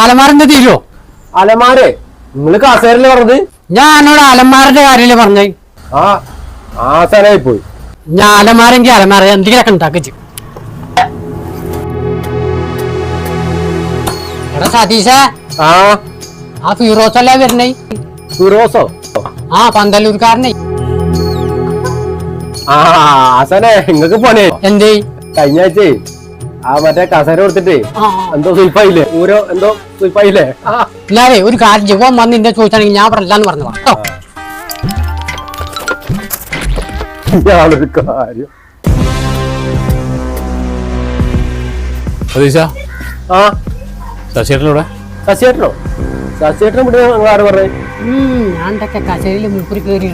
അലമാറിന്റെ തീരുവോ? അലമാരെ നിങ്ങള് കസേരല്ലേ പറഞ്ഞത്? ഞാൻ എന്നോട് അലമാറിന്റെ കാര്യല്ലേ പറഞ്ഞേ? ആ ആസാനായി പോയി. ഞാൻ അലമാരെങ്കിൽ അലമാര എന്തെങ്കിലൊക്കെ ഉണ്ടാക്കിച്ചു. എടാ സതീശ, ആ ഫിറോസ് അല്ലേ വരണേ? ഫിറോസോ? ആ പന്തല്ലൂർക്കാരനെ. ആസാനെ നിങ്ങക്ക് പോണേ എന്തേ? കഴിഞ്ഞ ആഴ്ച ആ മറ്റേ കസേര കൊടുത്തിട്ട് എന്തോ സുയിപ്പായില്ലേ? ഊരോ എന്തോ സുയിപ്പായില്ലേ? ഇല്ലാതെ ഒരു കാര്യം ജീവൻ വന്ന് നിന്റെ ചോദിച്ചാണെങ്കിൽ ഞാൻ പറഞ്ഞില്ലാന്ന് പറഞ്ഞതാ കേട്ടോ. ഇയാളൊരു കാര്യം. ശശിയേട്ടനോടെ ശശിയേട്ടനോ? ശശിയേട്ടനെ ഇവിടെ ആര് പറഞ്ഞേ? ഞാൻ കസേരയിൽ മുപ്പര് കയറി